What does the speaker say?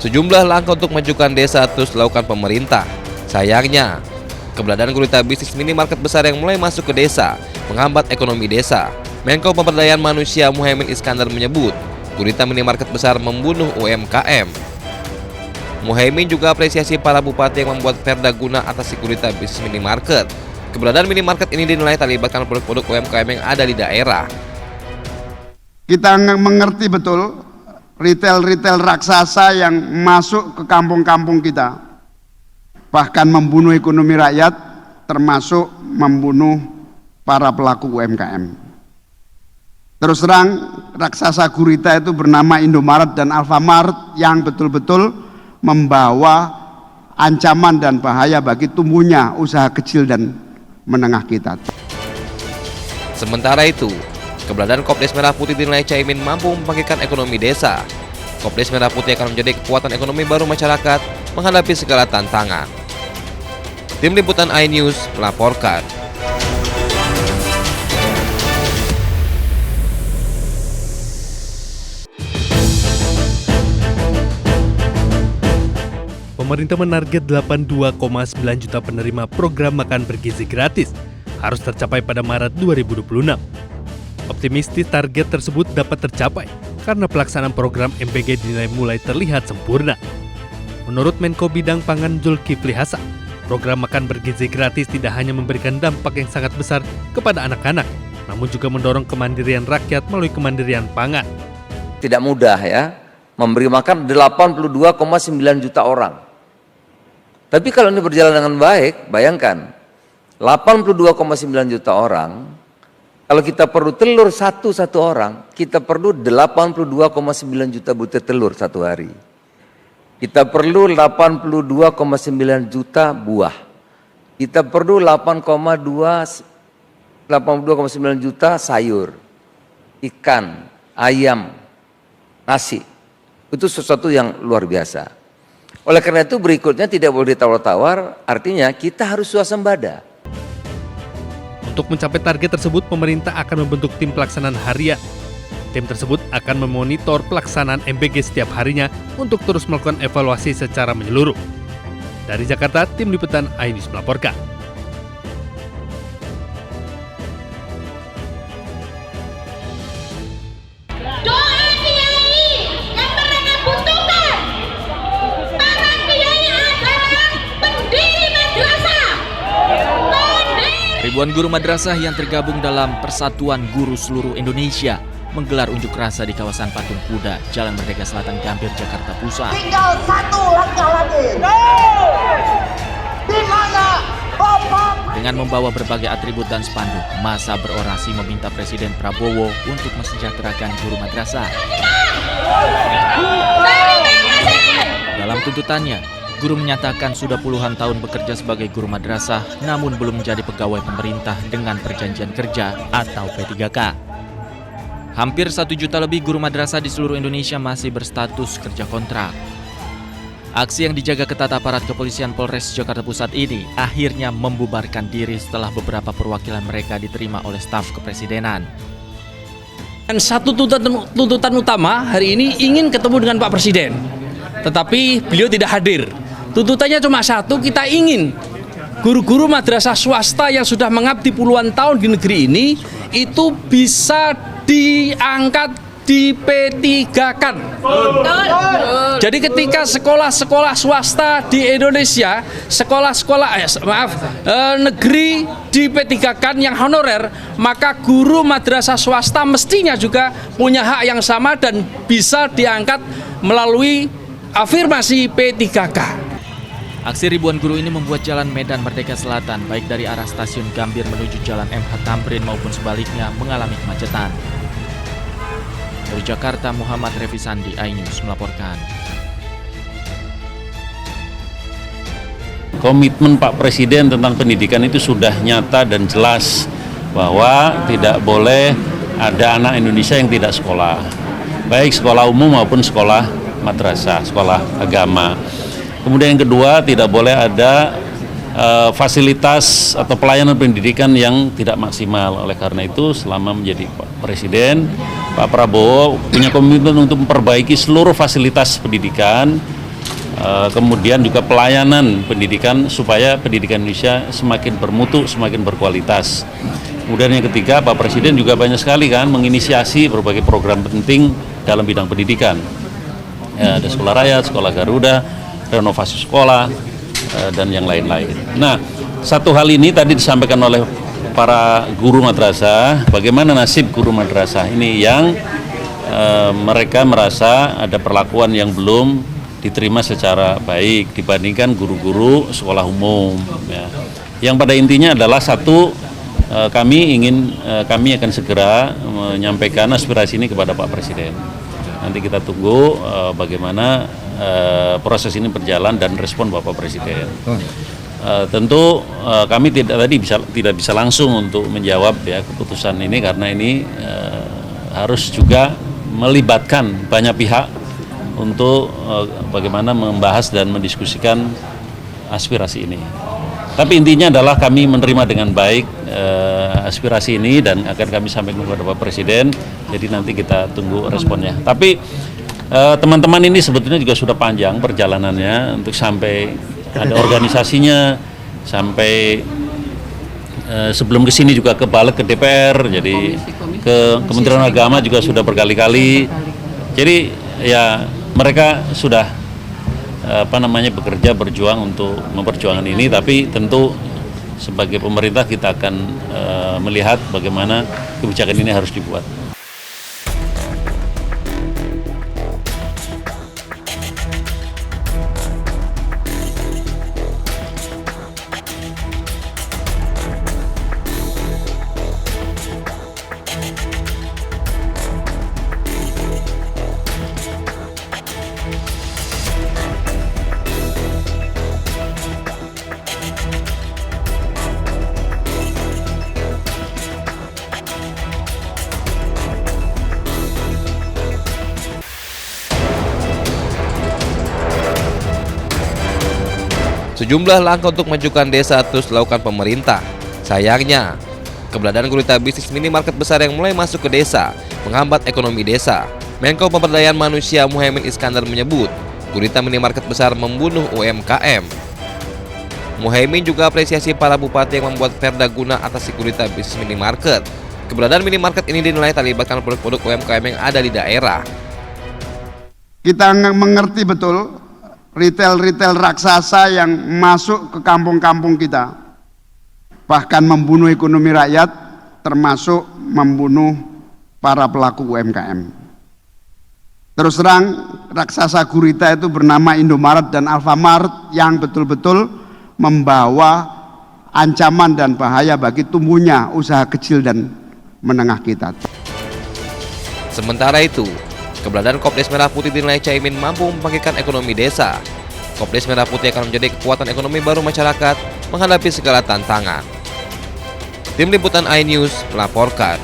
Sejumlah langkah untuk memajukan desa terus dilakukan pemerintah. Sayangnya, keberadaan gurita bisnis minimarket besar yang mulai masuk ke desa menghambat ekonomi desa. Menko Pemberdayaan Manusia Muhaimin Iskandar menyebut, gurita minimarket besar membunuh UMKM. Muhaimin juga apresiasi para bupati yang membuat perda guna atasi gurita bisnis minimarket. Keberadaan minimarket ini dinilai tak libatkan produk-produk UMKM yang ada di daerah. Kita mengerti betul retail-retail raksasa yang masuk ke kampung-kampung kita, bahkan membunuh ekonomi rakyat, termasuk membunuh para pelaku UMKM. Terus terang, raksasa gurita itu bernama Indomaret dan Alfamart yang betul-betul membawa ancaman dan bahaya bagi tumbuhnya usaha kecil dan menengah kita. Sementara itu, keberadaan Kopdes Merah Putih dinilai Caimin mampu membangkitkan ekonomi desa. Kopdes Merah Putih akan menjadi kekuatan ekonomi baru masyarakat menghadapi segala tantangan. Tim Liputan iNews melaporkan. Pemerintah menarget 82,9 juta penerima program makan bergizi gratis harus tercapai pada Maret 2026. Optimistis target tersebut dapat tercapai karena pelaksanaan program MBG dinilai mulai terlihat sempurna. Menurut Menko Bidang Pangan Zulkifli Hasan, program makan bergizi gratis tidak hanya memberikan dampak yang sangat besar kepada anak-anak, namun juga mendorong kemandirian rakyat melalui kemandirian pangan. Tidak mudah ya, memberi makan 82,9 juta orang. Tapi kalau ini berjalan dengan baik, bayangkan 82,9 juta orang, kalau kita perlu telur satu orang, kita perlu 82,9 juta butir telur satu hari. Kita perlu 82,9 juta buah. Kita perlu 82,9 juta sayur, ikan, ayam, nasi. Itu sesuatu yang luar biasa. Oleh karena itu berikutnya tidak boleh ditawar-tawar, artinya kita harus swasembada. Untuk mencapai target tersebut, pemerintah akan membentuk tim pelaksanaan harian. Tim tersebut akan memonitor pelaksanaan MBG setiap harinya untuk terus melakukan evaluasi secara menyeluruh. Dari Jakarta, Tim Liputan iNews melaporkan. Ribuan guru madrasah yang tergabung dalam Persatuan Guru Seluruh Indonesia menggelar unjuk rasa di kawasan Patung Kuda, Jalan Merdeka Selatan, Gambir, Jakarta Pusat. Tinggal satu langkah lagi. Di mana Bapak? Dengan membawa berbagai atribut dan spanduk, massa berorasi meminta Presiden Prabowo untuk mensejahterakan guru madrasah. Dalam tuntutannya, guru menyatakan sudah puluhan tahun bekerja sebagai guru madrasah, namun belum menjadi pegawai pemerintah dengan perjanjian kerja atau P3K. Hampir 1 juta lebih guru madrasah di seluruh Indonesia masih berstatus kerja kontrak. Aksi yang dijaga ketat aparat kepolisian Polres Jakarta Pusat ini akhirnya membubarkan diri setelah beberapa perwakilan mereka diterima oleh staf kepresidenan. Dan satu tuntutan utama hari ini ingin ketemu dengan Pak Presiden, tetapi beliau tidak hadir. Tuntutannya cuma satu, kita ingin guru-guru madrasah swasta yang sudah mengabdi puluhan tahun di negeri ini itu bisa diangkat di P3K-kan. Jadi ketika sekolah-sekolah swasta di Indonesia, negeri di P3K-kan yang honorer, maka guru madrasah swasta mestinya juga punya hak yang sama dan bisa diangkat melalui afirmasi P3K. Aksi ribuan guru ini membuat jalan Medan Merdeka Selatan, baik dari arah stasiun Gambir menuju jalan MH Tamrin maupun sebaliknya, mengalami kemacetan. Dari Jakarta, Muhammad Revi Sandi, iNews melaporkan. Komitmen Pak Presiden tentang pendidikan itu sudah nyata dan jelas, bahwa tidak boleh ada anak Indonesia yang tidak sekolah, baik sekolah umum maupun sekolah madrasah, sekolah agama. Kemudian yang kedua, tidak boleh ada fasilitas atau pelayanan pendidikan yang tidak maksimal. Oleh karena itu, selama menjadi Pak Presiden, Pak Prabowo punya komitmen untuk memperbaiki seluruh fasilitas pendidikan kemudian juga pelayanan pendidikan supaya pendidikan Indonesia semakin bermutu, semakin berkualitas. Kemudian yang ketiga, Pak Presiden juga banyak sekali kan menginisiasi berbagai program penting dalam bidang pendidikan. Ada sekolah rakyat, sekolah Garuda, renovasi sekolah, dan yang lain-lain. Nah, satu hal ini tadi disampaikan oleh para guru madrasah, bagaimana nasib guru madrasah ini yang mereka merasa ada perlakuan yang belum diterima secara baik dibandingkan guru-guru sekolah umum. Ya. Yang pada intinya adalah satu, kami akan segera menyampaikan aspirasi ini kepada Pak Presiden. Nanti kita tunggu bagaimana proses ini berjalan dan respon Bapak Presiden. Tentu kami tidak bisa langsung untuk menjawab ya keputusan ini karena ini harus juga melibatkan banyak pihak untuk bagaimana membahas dan mendiskusikan aspirasi ini. Tapi intinya adalah kami menerima dengan baik aspirasi ini dan akan kami sampaikan kepada Bapak Presiden. Jadi nanti kita tunggu responnya. Tapi teman-teman ini sebetulnya juga sudah panjang perjalanannya untuk sampai ada organisasinya, sampai sebelum ke sini juga ke balik ke DPR, jadi ke Kementerian Agama juga sudah berkali-kali. Jadi ya mereka sudah bekerja berjuang untuk memperjuangkan ini, tapi tentu sebagai pemerintah kita akan melihat bagaimana kebijakan ini harus dibuat. Sejumlah langkah untuk memajukan desa terus dilakukan pemerintah. Sayangnya, keberadaan gurita bisnis minimarket besar yang mulai masuk ke desa menghambat ekonomi desa. Menko Pemberdayaan Manusia Muhaimin Iskandar menyebut, gurita minimarket besar membunuh UMKM. Muhaimin juga apresiasi para bupati yang membuat perda guna atasi gurita bisnis minimarket. Keberadaan minimarket ini dinilai tak libatkan produk-produk UMKM yang ada di daerah. Kita mengerti betul retail raksasa yang masuk ke kampung-kampung kita, bahkan membunuh ekonomi rakyat, termasuk membunuh para pelaku UMKM. Terus terang, raksasa gurita itu bernama Indomaret dan Alfamart yang betul-betul membawa ancaman dan bahaya bagi tumbuhnya usaha kecil dan menengah kita. Sementara itu, keberadaan Kopdes Merah Putih dinilai Caimin mampu membangkitkan ekonomi desa. Kopdes Merah Putih akan menjadi kekuatan ekonomi baru masyarakat menghadapi segala tantangan. Tim Liputan iNews melaporkan.